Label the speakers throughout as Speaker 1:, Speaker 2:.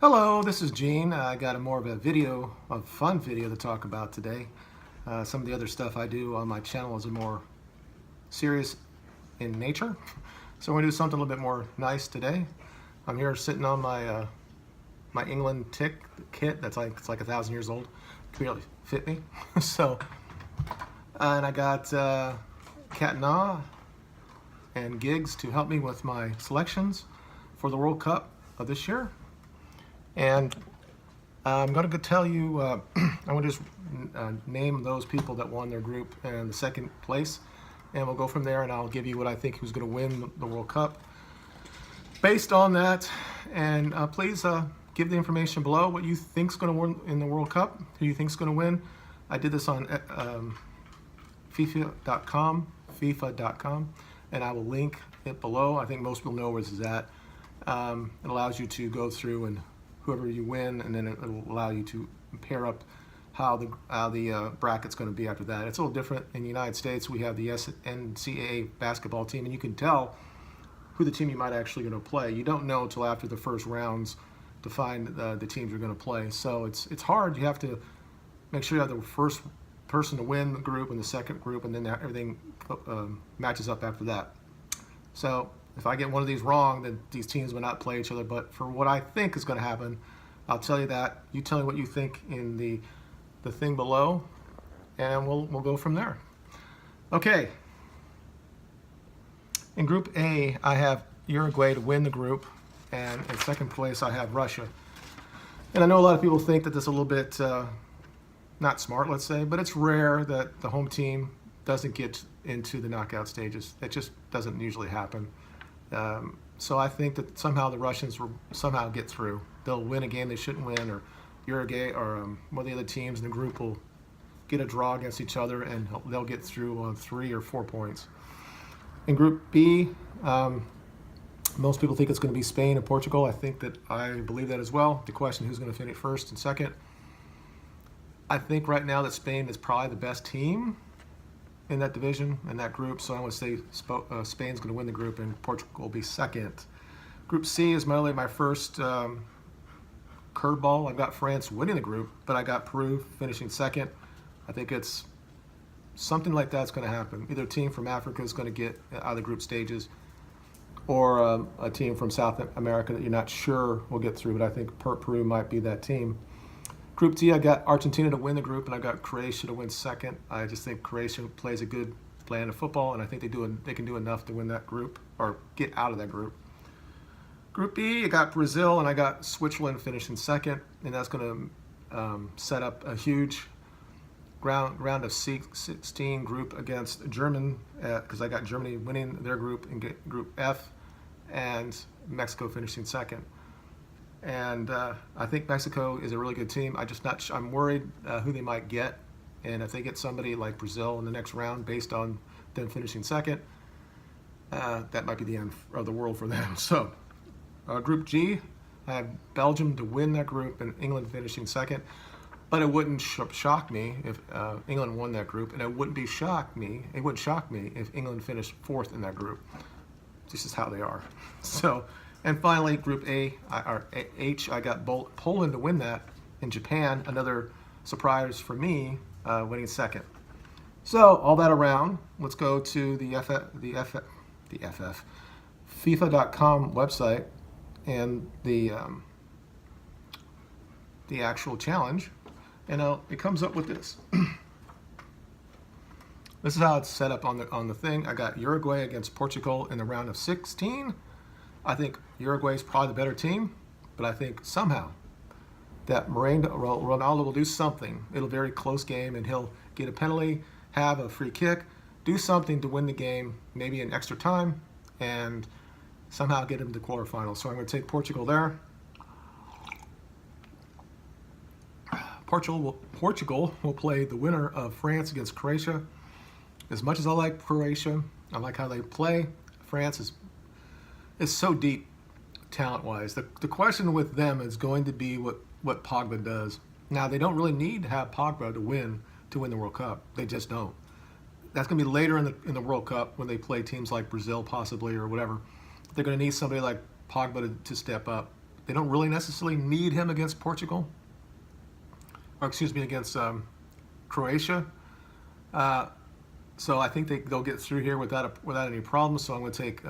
Speaker 1: Hello, this is Gene. I got more of a fun video to talk about today. Some of the other stuff I do on my channel is more serious in nature. So we're gonna do something a little bit more nice today. I'm here sitting on my England tick kit that's it's like 1,000 years old. It can barely fit me. And I got Cat and Gigs to help me with my selections for the World Cup of this year. And I'm going to tell you, I'm going to just name those people that won their group in the second place, and we'll go from there, and I'll give you what I think who's going to win the World Cup. Based on that, and please give the information below what you think's going to win in the World Cup, who you think's going to win. I did this on FIFA.com, and I will link it below. I think most people know where this is at. It allows you to go through and whoever you win, and then it will allow you to pair up how the bracket's going to be after that. It's a little different in the United States. We have the NCAA basketball team, and you can tell who the team you might actually going to play. You don't know until after the first rounds to find the teams you're going to play. So it's hard. You have to make sure you have the first person to win the group and the second group, and then everything matches up after that. So if I get one of these wrong, then these teams will not play each other. But for what I think is going to happen, I'll tell you that. You tell me what you think in the thing below, and we'll go from there. Okay. In Group A, I have Uruguay to win the group, and in second place, I have Russia. And I know a lot of people think that this is a little bit not smart, let's say, but it's rare that the home team doesn't get into the knockout stages. It just doesn't usually happen. So I think that somehow the Russians will somehow get through. They'll win a game they shouldn't win, or Uruguay or one of the other teams in the group will get a draw against each other, and they'll get through on 3 or 4 points. In Group B, most people think it's going to be Spain and Portugal. I believe that as well. The question, who's going to finish first and second? I think right now that Spain is probably the best team in that division, in that group, so I would say Spain's going to win the group and Portugal will be second. Group C is my first curveball. I've got France winning the group, but I got Peru finishing second. I think it's something like that's going to happen. Either a team from Africa is going to get out of the group stages, or a team from South America that you're not sure will get through, but I think Peru might be that team. Group D, I got Argentina to win the group, and I got Croatia to win second. I just think Croatia plays a good brand of football, and I think they can do enough to win that group or get out of that group. Group E, I got Brazil, and I got Switzerland finishing second, and that's going to set up a huge round of 16 group against Germany, because I got Germany winning their group in Group F, and Mexico finishing second. And I think Mexico is a really good team. I'm worried who they might get, and if they get somebody like Brazil in the next round based on them finishing second, that might be the end of the world for them. So Group G, I have Belgium to win that group and England finishing second, but it wouldn't shock me if England won that group, and it wouldn't shock me if England finished fourth in that group. This is how they are. So. And finally, Group H, I got Poland to win that, and Japan, another surprise for me, winning second. So all that around, let's go to the FIFA.com website and the actual challenge, and it comes up with this. This is how it's set up on the thing. I got Uruguay against Portugal in the round of 16. I think Uruguay is probably the better team, but I think somehow that Ronaldo will do something. It'll be a very close game, and he'll get a penalty, have a free kick, do something to win the game, maybe in extra time, and somehow get him to the quarterfinals. So I'm going to take Portugal there. Portugal will play the winner of France against Croatia. As much as I like Croatia, I like how they play. France is so deep talent-wise. The question with them is going to be what Pogba does. Now, they don't really need to have Pogba to win the World Cup. They just don't. That's going to be later in the World Cup when they play teams like Brazil possibly or whatever. They're going to need somebody like Pogba to step up. They don't really necessarily need him against Portugal, or excuse me, against Croatia. Uh, so I think they'll get through here without any problems. So I'm going to take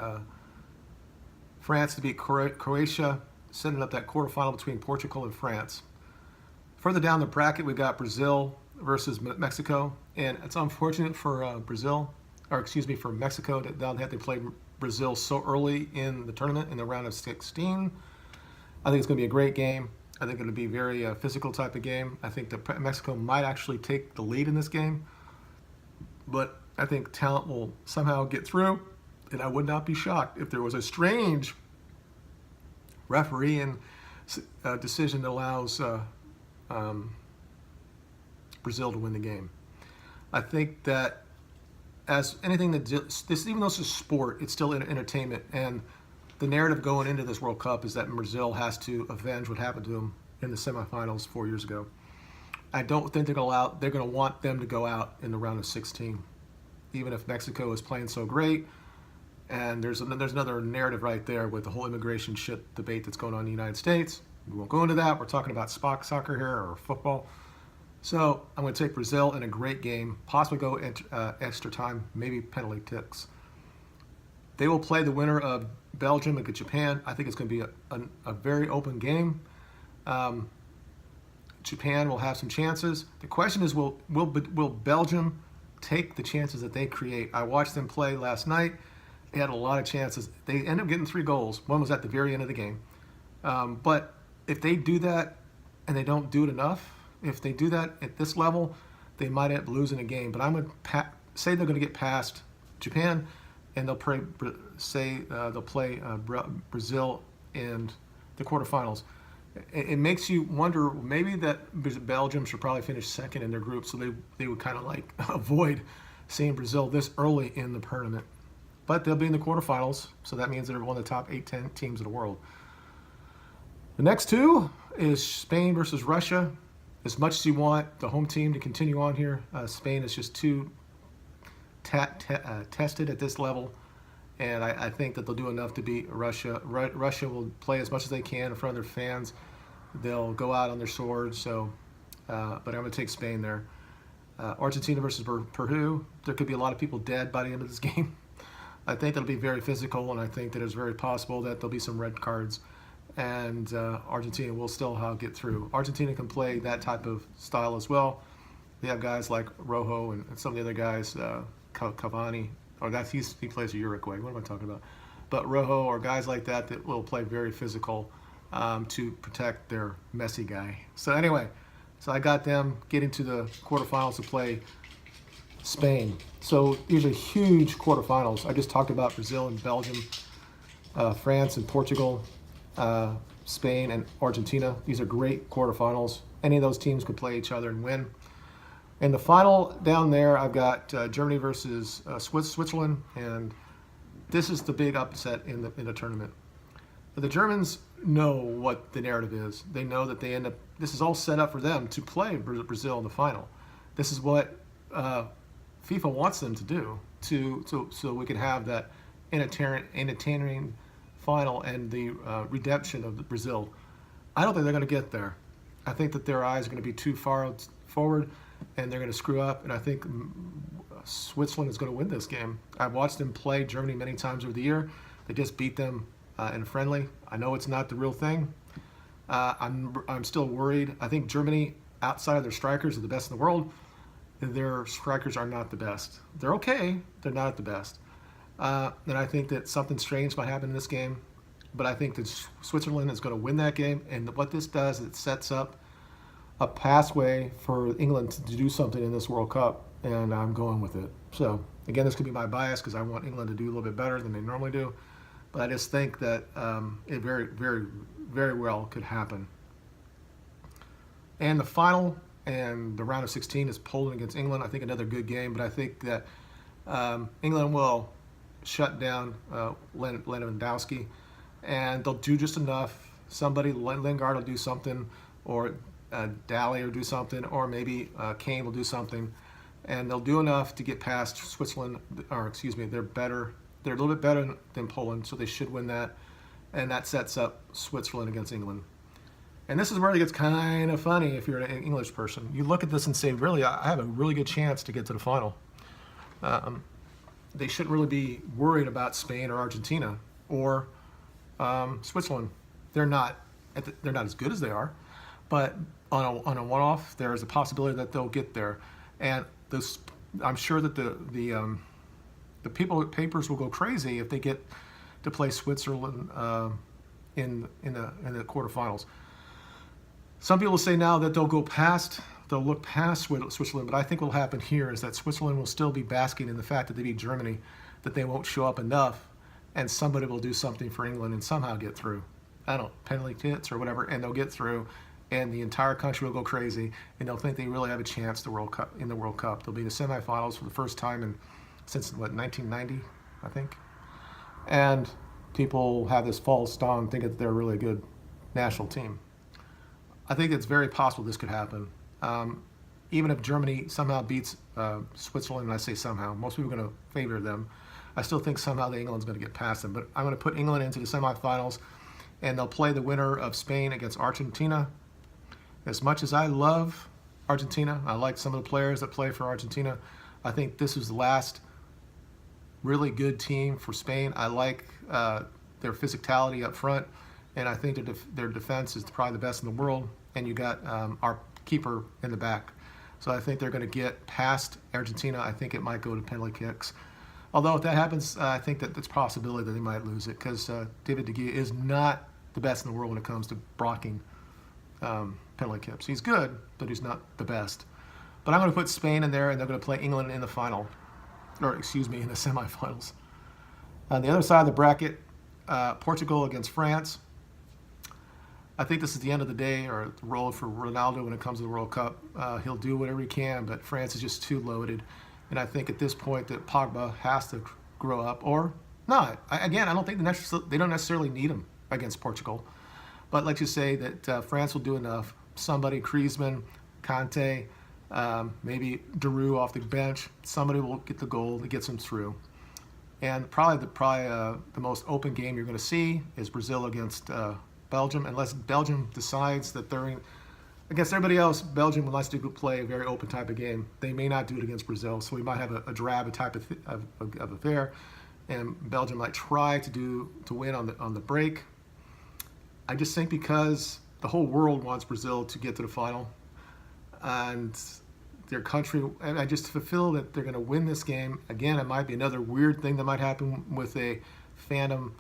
Speaker 1: France to beat Croatia, setting up that quarterfinal between Portugal and France. Further down the bracket, we've got Brazil versus Mexico, and it's unfortunate for Brazil, or excuse me, for Mexico that they'll have to play Brazil so early in the tournament in the round of 16. I think it's going to be a great game. I think it'll be a very physical type of game. I think that Mexico might actually take the lead in this game, but I think talent will somehow get through, and I would not be shocked if there was a strange refereeing decision that allows Brazil to win the game. I think that as anything that this, even though it's a sport, it's still entertainment, and the narrative going into this World Cup is that Brazil has to avenge what happened to them in the semifinals 4 years ago. I don't think they're going to want them to go out in the round of 16, even if Mexico is playing so great. And there's another narrative right there with the whole immigration shit debate that's going on in the United States. We won't go into that. We're talking about soccer here, or football. So I'm going to take Brazil in a great game, possibly go extra time, maybe penalty kicks. They will play the winner of Belgium against Japan. I think it's going to be a very open game. Japan will have some chances. The question is, will Belgium take the chances that they create? I watched them play last night. They had a lot of chances. They ended up getting 3 goals. One was at the very end of the game. But if they do that and they don't do it enough, if they do that at this level, they might end up losing a game. But I'm going to say they're going to get past Japan, and they'll play Brazil in the quarterfinals. It makes you wonder, maybe that Belgium should probably finish second in their group, so they would kind of like avoid seeing Brazil this early in the tournament. But they'll be in the quarterfinals, so that means they're one of the top 8-10 teams in the world. The next two is Spain versus Russia. As much as you want the home team to continue on here, Spain is just too tested at this level, and I think that they'll do enough to beat Russia. Russia will play as much as they can in front of their fans. They'll go out on their swords. So, but I'm going to take Spain there. Argentina versus Peru. There could be a lot of people dead by the end of this game. I think it'll be very physical, and I think that it's very possible that there'll be some red cards, and Argentina will still get through. Argentina can play that type of style as well. They have guys like Rojo and some of the other guys, Cavani, or he plays for Uruguay. What am I talking about? But Rojo or guys like that will play very physical to protect their Messi guy. So anyway, so I got them getting to the quarterfinals to play Spain. So these are huge quarterfinals. I just talked about Brazil and Belgium, France and Portugal, Spain and Argentina. These are great quarterfinals. Any of those teams could play each other and win. In the final down there, I've got Germany versus Switzerland, and this is the big upset in the tournament. But the Germans know what the narrative is. They know that they end up. This is all set up for them to play Brazil in the final. This is what FIFA wants them to do, so we can have that entertaining final and the redemption of Brazil. I don't think they're going to get there. I think that their eyes are going to be too far forward, and they're going to screw up. And I think Switzerland is going to win this game. I've watched them play Germany many times over the year. They just beat them in friendly. I know it's not the real thing. I'm still worried. I think Germany, outside of their strikers, are the best in the world. Their strikers are not the best. They're okay. They're not the best. And I think that something strange might happen in this game. But I think that Switzerland is going to win that game. And what this does, it sets up a pathway for England to do something in this World Cup. And I'm going with it. So, again, this could be my bias because I want England to do a little bit better than they normally do. But I just think that it very, very, very well could happen. And the final and the round of 16 is Poland against England. I think another good game, but I think that England will shut down Lewandowski, and they'll do just enough. Somebody, Lingard will do something, or Daly will do something, or maybe Kane will do something, and they'll do enough to get past Switzerland, or excuse me, they're better. They're a little bit better than Poland, so they should win that. and that sets up Switzerland against England. And this is where it gets kind of funny if you're an English person. You look at this and say, really, I have a really good chance to get to the final. They shouldn't really be worried about Spain or Argentina or Switzerland. They're not as good as they are, but on a one-off, there is a possibility that they'll get there. And I'm sure that the papers will go crazy if they get to play Switzerland in the quarterfinals. Some people say now that they'll look past Switzerland, but I think what will happen here is that Switzerland will still be basking in the fact that they beat Germany, that they won't show up enough, and somebody will do something for England and somehow get through. I don't know, penalty kits or whatever, and they'll get through, and the entire country will go crazy, and they'll think they really have a chance in the World Cup. They'll be in the semifinals for the first time since 1990, I think, and people have this false dawn thinking that they're a really good national team. I think it's very possible this could happen. Even if Germany somehow beats Switzerland, and I say somehow, most people are going to favor them, I still think somehow England's going to get past them. But I'm going to put England into the semifinals, and they'll play the winner of Spain against Argentina. As much as I love Argentina, I like some of the players that play for Argentina, I think this is the last really good team for Spain. I like their physicality up front, and I think their defense is probably the best in the world. And you got our keeper in the back. So I think they're going to get past Argentina. I think it might go to penalty kicks. Although if that happens, I think that it's a possibility that they might lose it because David De Gea is not the best in the world when it comes to blocking penalty kicks. He's good, but he's not the best. But I'm going to put Spain in there, and they're going to play England in the final, in the semifinals. On the other side of the bracket, Portugal against France. I think this is the end of the day or the road for Ronaldo when it comes to the World Cup. He'll do whatever he can, but France is just too loaded. And I think at this point that Pogba has to grow up or not. I don't think they don't necessarily need him against Portugal. But let's just say that France will do enough. Somebody, Griezmann, Kanté, maybe Giroud off the bench. Somebody will get the goal that gets them through. And probably the most open game you're going to see is Brazil against Belgium, unless Belgium decides that they're against everybody else. Belgium likes to play a very open type of game. They may not do it against Brazil, so we might have a drab type of affair, and Belgium might try to win on the break. I just think because the whole world wants Brazil to get to the final, and their country, and I just feel that they're going to win this game. Again, it might be another weird thing that might happen with a phantom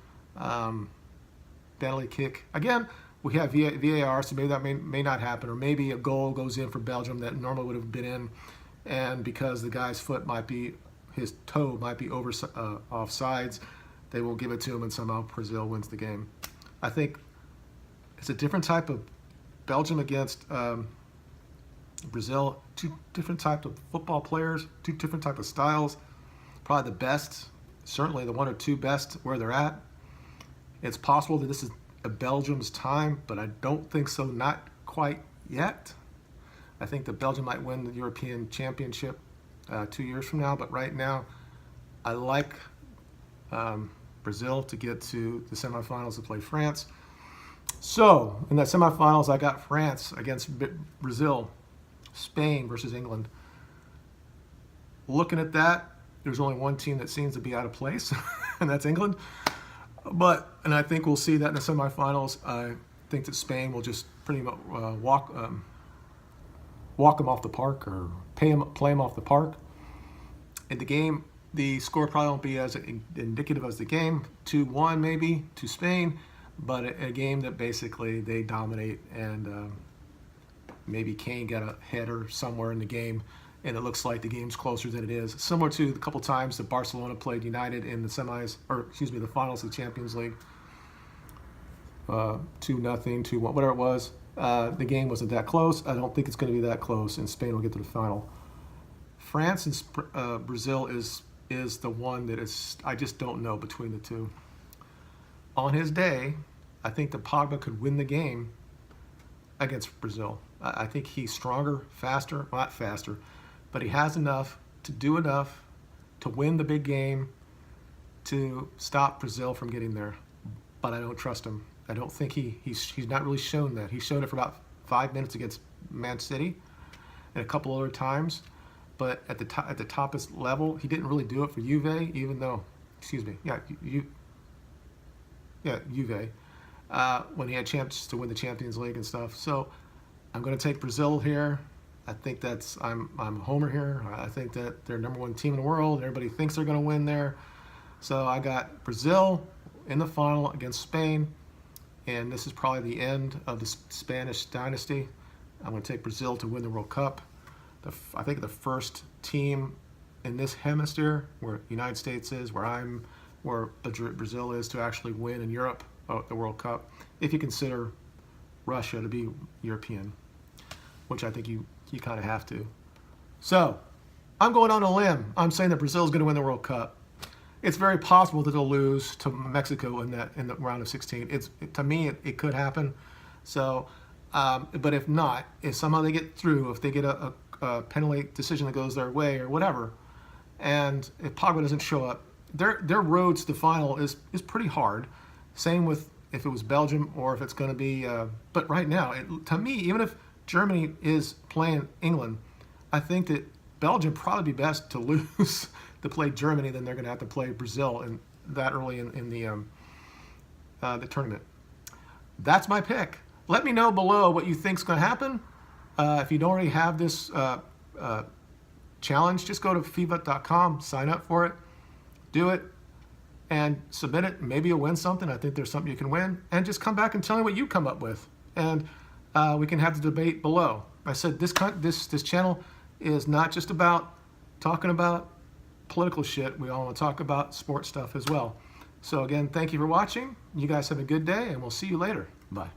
Speaker 1: penalty kick. Again, we have VAR, so maybe that may not happen, or maybe a goal goes in for Belgium that normally would have been in, and because the guy's his toe might be offsides, they will give it to him, and somehow Brazil wins the game. I think it's a different type of Belgium against Brazil. Two different types of football players, two different types of styles. Probably the best, certainly the one or two best where they're at. It's possible that this is Belgium's time, but I don't think so, not quite yet. I think that Belgium might win the European Championship 2 years from now, but right now I like Brazil to get to the semifinals to play France. So in that semifinals, I got France against Brazil, Spain versus England. Looking at that, there's only one team that seems to be out of place, and that's England. And I think we'll see that in the semifinals. I think that Spain will just pretty much walk them off the park or play them off the park. In the game, the score probably won't be as indicative as the game, 2-1 maybe to Spain, but a game that basically they dominate, and maybe Kane got a header somewhere in the game, and it looks like the game's closer than it is. Similar to the couple times that Barcelona played United in the the finals of the Champions League. 2-0, 2-1, whatever it was. The game wasn't that close. I don't think it's going to be that close, and Spain will get to the final. France and Brazil is the one that I just don't know between the two. On his day, I think that Pogba could win the game against Brazil. I think he's stronger, faster, well, not faster, but he has enough to win the big game to stop Brazil from getting there. but I don't trust him. I don't think he's not really shown that. He showed it for about 5 minutes against Man City and a couple other times, but at the toppest level, he didn't really do it for Juve, even though, excuse me, Juve, when he had chance to win the Champions League and stuff. So I'm going to take Brazil here. I think I'm a homer here. I think that they're #1 team in the world. Everybody thinks they're going to win there. So I got Brazil in the final against Spain, and this is probably the end of the Spanish dynasty. I'm going to take Brazil to win the World Cup. I think the first team in this hemisphere, where the United States is, where Brazil is, to actually win in Europe the World Cup, if you consider Russia to be European, which I think you kind of have to. So I'm going on a limb. I'm saying that Brazil is going to win the World Cup. It's very possible that they'll lose to Mexico in the round of 16. To me, it could happen. So, but if not, if somehow they get through, if they get a penalty decision that goes their way or whatever, and if Pogba doesn't show up, their road to the final is pretty hard. Same with if it was Belgium or if it's going to be. But right now, to me, even if Germany is playing England, I think that Belgium probably be best to lose to play Germany than they're going to have to play Brazil in that early in the tournament. That's my pick. Let me know below what you think's going to happen. If you don't already have this challenge, just go to FIFA.com, sign up for it, do it, and submit it. Maybe you'll win something. I think there's something you can win. And just come back and tell me what you come up with. And we can have the debate below. I said this channel is not just about talking about political shit. We all want to talk about sports stuff as well. So again, thank you for watching. You guys have a good day, and we'll see you later. Bye.